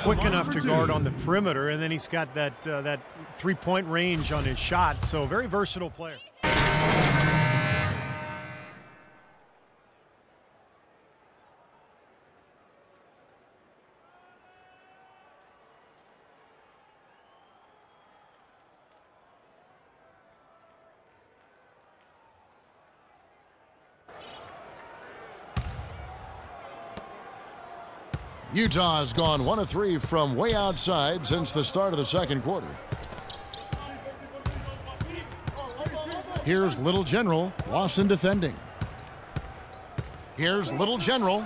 quick enough to guard on the perimeter, and then he's got that three-point range on his shot. So very versatile player. Utah has gone 1 of 3 from way outside since the start of the second quarter. Here's Little General, Lawson defending. Here's Little General.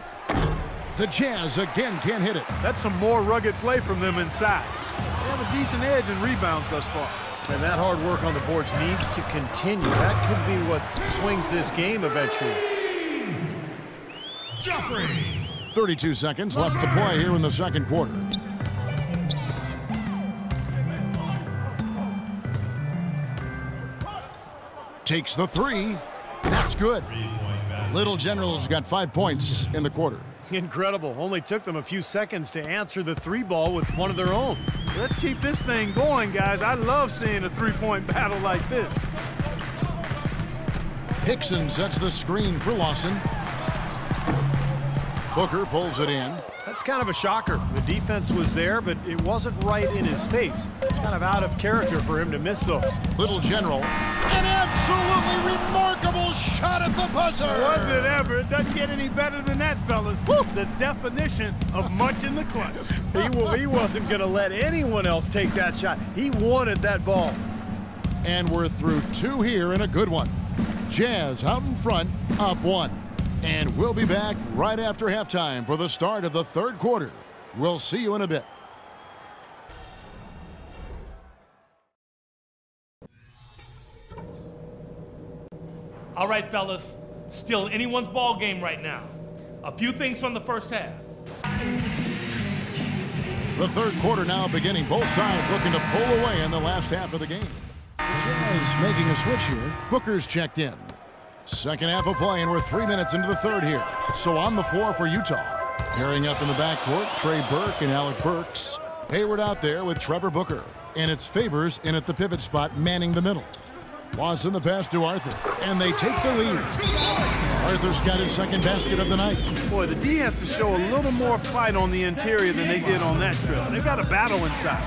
The Jazz again can't hit it. That's some more rugged play from them inside. They have a decent edge in rebounds thus far. And that hard work on the boards needs to continue. That could be what swings this game eventually. Jeffrey. 32 seconds left to play here in the second quarter. Takes the three. That's good. Little General's got 5 points in the quarter. Incredible. Only took them a few seconds to answer the three ball with one of their own. Let's keep this thing going, guys. I love seeing a three-point battle like this. Hickson sets the screen for Lawson. Booker pulls it in. That's kind of a shocker. The defense was there, but it wasn't right in his face. Kind of out of character for him to miss those. Little General. An absolutely remarkable shot at the buzzer. Was it ever? It doesn't get any better than that, fellas. Woo! The definition of much in the clutch. He wasn't going to let anyone else take that shot. He wanted that ball. And we're through 2 here and a good one. Jazz out in front, up 1. And we'll be back right after halftime for the start of the third quarter. We'll see you in a bit. All right, fellas. Still anyone's ball game right now. A few things from the first half. The third quarter now beginning. Both sides looking to pull away in the last half of the game. Jazz making a switch here. Booker's checked in. Second half of play, and we're 3 minutes into the third here. So on the floor for Utah. Pairing up in the backcourt, Trey Burke and Alec Burks. Hayward out there with Trevor Booker. And it's Favors in at the pivot spot, manning the middle. Lawson the pass to Arthur, and they take the lead. Arthur's got his second basket of the night. Boy, the D has to show a little more fight on the interior than they did on that trip. They've got a battle inside.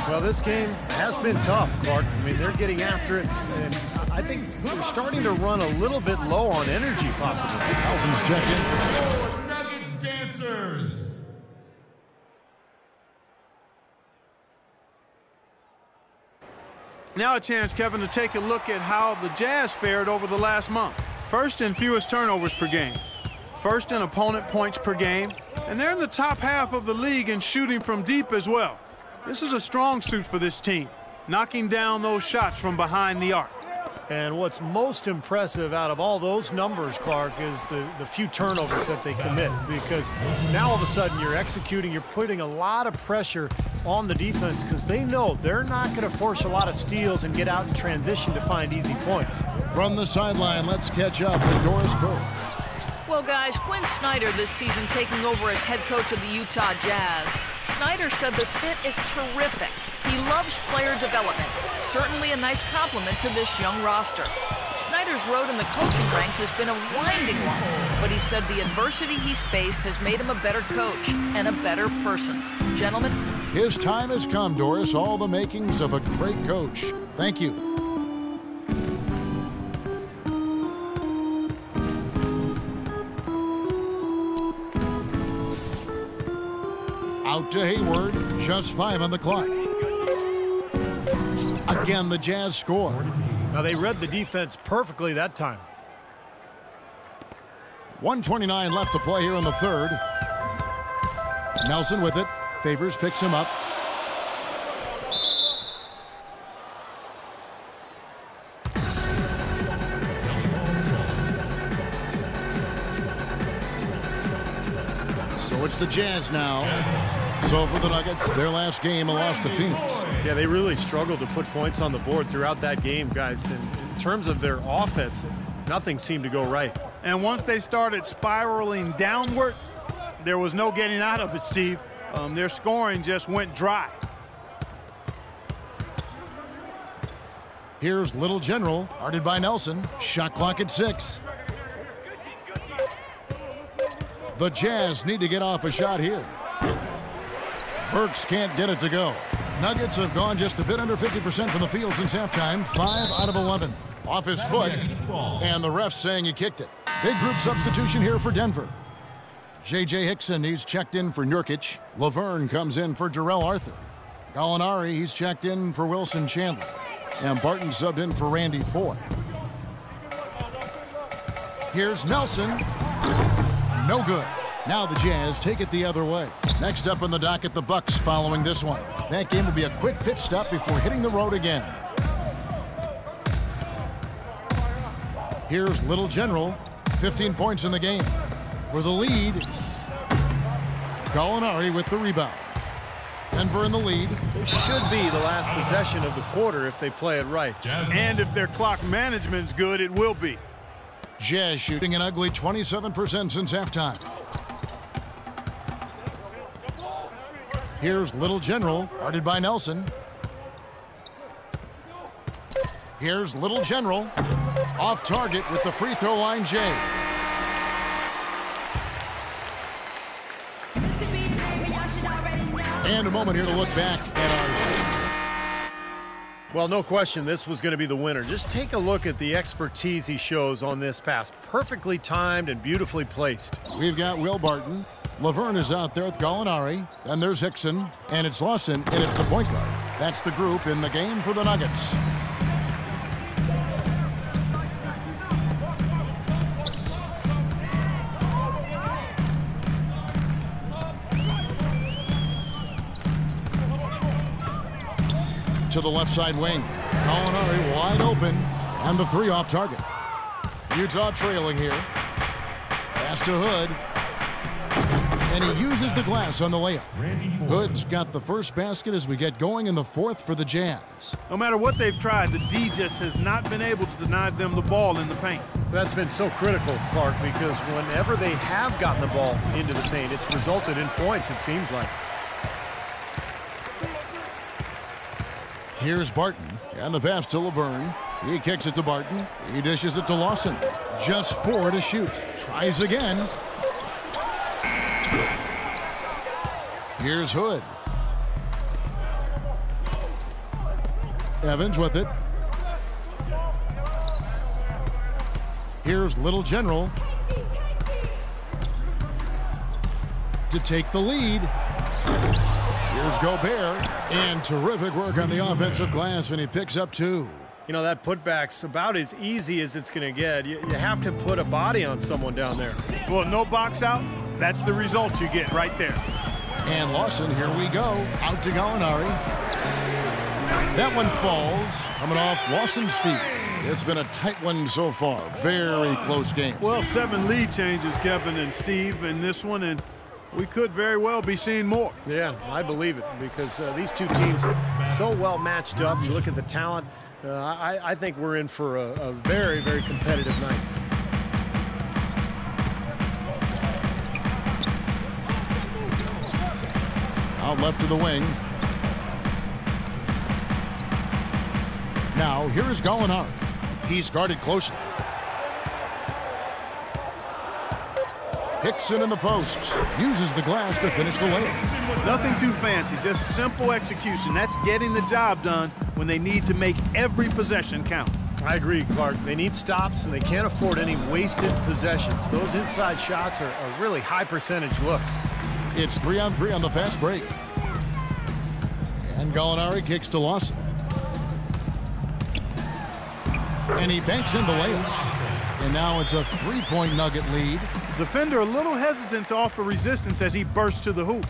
Well, this game has been tough, Clark. I mean, they're getting after it, and I think they're starting to run a little bit low on energy, possibly. Nelson's checked in. Nuggets dancers. Now a chance, Kevin, to take a look at how the Jazz fared over the last month. First in fewest turnovers per game. First in opponent points per game. And they're in the top half of the league in shooting from deep as well. This is a strong suit for this team, knocking down those shots from behind the arc. And what's most impressive out of all those numbers, Clark, is the few turnovers that they commit. Because now all of a sudden you're executing, you're putting a lot of pressure on the defense because they know they're not going to force a lot of steals and get out in transition to find easy points. From the sideline, let's catch up with Doris Burke. Well, guys, Quinn Snyder this season taking over as head coach of the Utah Jazz. Snyder said the fit is terrific. He loves player development. Certainly a nice compliment to this young roster. Snyder's road in the coaching ranks has been a winding one, but he said the adversity he's faced has made him a better coach and a better person. Gentlemen. His time has come, Doris. All the makings of a great coach. Thank you. Out to Hayward, just 5 on the clock. Again, the Jazz score. Now, they read the defense perfectly that time. 1:29 left to play here in the third. Nelson with it. Favors picks him up. So it's the Jazz now. So for the Nuggets, their last game, a loss to Phoenix. Yeah, they really struggled to put points on the board throughout that game, guys. And in terms of their offense, nothing seemed to go right. And once they started spiraling downward, there was no getting out of it, Steve. Their scoring just went dry. Here's Little General, guarded by Nelson. Shot clock at 6. The Jazz need to get off a shot here. Burks can't get it to go. Nuggets have gone just a bit under 50% from the field since halftime. 5 out of 11. Off his foot, and the ref's saying he kicked it. Big group substitution here for Denver. J.J. Hickson, he's checked in for Nurkic. Laverne comes in for Jarrell Arthur. Gallinari, he's checked in for Wilson Chandler. And Barton subbed in for Randy Foy. Here's Nelson. No good. Now the Jazz take it the other way. Next up on the docket, the Bucks following this one. That game will be a quick pit stop before hitting the road again. Here's Little General. 15 points in the game. For the lead, Gallinari with the rebound. Denver in the lead. This should be the last possession of the quarter if they play it right. And if their clock management's good, it will be. Jazz shooting an ugly 27% since halftime. Here's Little General, guarded by Nelson. Here's Little General. Off target with the free throw line, Jay. And a moment here to look back at our... Well, no question this was going to be the winner. Just take a look at the expertise he shows on this pass. Perfectly timed and beautifully placed. We've got Will Barton. Laverne is out there with Gallinari. Then there's Hickson. And it's Lawson in at the point guard. That's the group in the game for the Nuggets. To the left side wing. Gallinari wide open. And the 3 off target. Utah trailing here. Pass to Hood. And he uses the glass on the layup. Hood's got the first basket as we get going in the 4th for the Jazz. No matter what they've tried, the D just has not been able to deny them the ball in the paint. That's been so critical, Clark, because whenever they have gotten the ball into the paint, it's resulted in points, it seems like. Here's Barton, and the pass to Laverne. He kicks it to Barton. He dishes it to Lawson. Just 4 to shoot. Tries again. Here's Hood. Evans with it. Here's Little General to take the lead. Here's Gobert, and terrific work on the offensive glass, and he picks up 2. You know, that putback's about as easy as it's going to get. You have to put a body on someone down there. Well, no box out. That's the result you get right there. And Lawson, here we go, out to Gallinari. That one falls, coming off Lawson's feet. It's been a tight one so far. Very close game. Well, 7 lead changes, Kevin and Steve, in this one, and we could very well be seeing more. Yeah, I believe it, because these two teams so well matched up. You look at the talent. I think we're in for a very, very competitive night. Out left to the wing. Now, here is Gallinari. He's guarded closely. Hickson in the posts. Uses the glass to finish the layup. Nothing too fancy, just simple execution. That's getting the job done when they need to make every possession count. I agree, Clark. They need stops, and they can't afford any wasted possessions. Those inside shots are really high percentage looks. It's 3-on-3 on the fast break. And Gallinari kicks to Lawson. And he banks in the layup. And now it's a 3-point Nugget lead. Defender a little hesitant to offer resistance as he bursts to the hoop.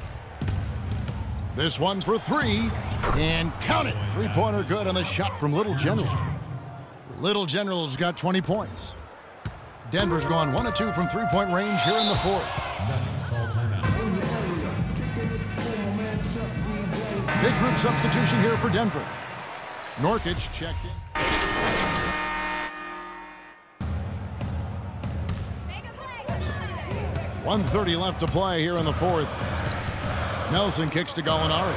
This one for 3. And count it. 3-pointer good on the shot from Little General. Little General's got 20 points. Denver's gone 1 of 2 from 3-point range here in the 4th. Big group substitution here for Denver. Nurkic checked in. 1:30 left to play here in the 4th. Nelson kicks to Gallinari.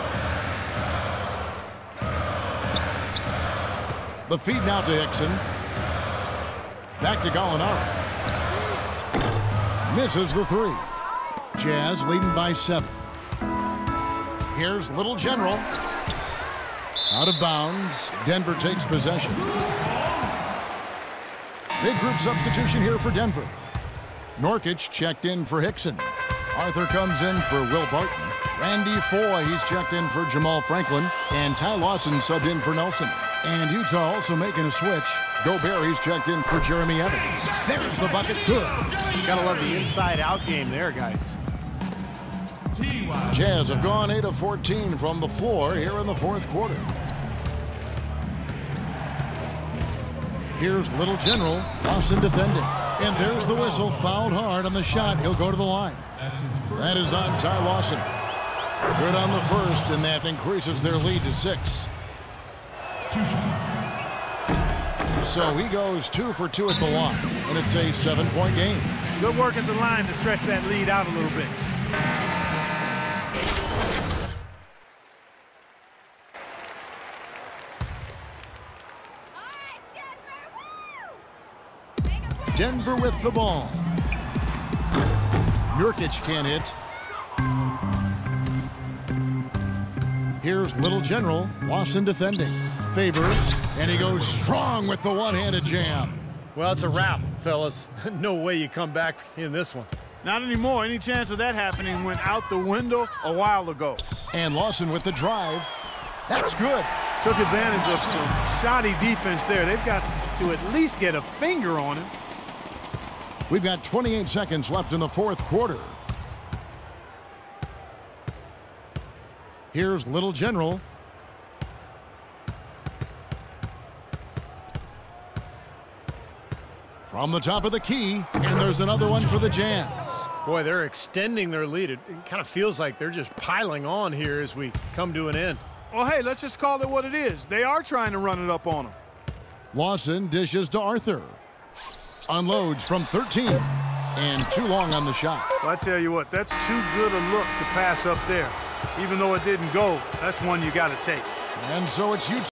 The feed now to Hickson. Back to Gallinari. Misses the three. Jazz leading by 7. Here's Little General. Out of bounds. Denver takes possession. Big group substitution here for Denver. Norkic checked in for Hickson. Arthur comes in for Will Barton. Randy Foy, he's checked in for Jamal Franklin. And Ty Lawson subbed in for Nelson. And Utah also making a switch. Gobert, he's checked in for Jeremy Evans. There's the bucket. Good. Gotta love the inside-out game there, guys. Jazz have gone 8 of 14 from the floor here in the fourth quarter. Here's Little General. Lawson defending. And there's the whistle. Fouled hard on the shot. He'll go to the line. That is on Ty Lawson. Good on the first, and that increases their lead to 6. So he goes 2 for 2 at the line, and it's a 7-point game. Good work at the line to stretch that lead out a little bit. Denver with the ball. Nurkic can't hit. Here's Little General. Lawson defending. Favors. And he goes strong with the one-handed jam. Well, it's a wrap, fellas. No way you come back in this one. Not anymore. Any chance of that happening went out the window a while ago. And Lawson with the drive. That's good. Took advantage of some shoddy defense there. They've got to at least get a finger on him. We've got 28 seconds left in the fourth quarter. Here's Little General. From the top of the key, and there's another one for the Jazz. Boy, they're extending their lead. It kind of feels like they're just piling on here as we come to an end. Well, hey, let's just call it what it is. They are trying to run it up on them. Lawson dishes to Arthur. Unloads from 13. And too long on the shot. Well, I tell you what, that's too good a look to pass up there. Even though it didn't go, that's one you got to take. And so it's Utah.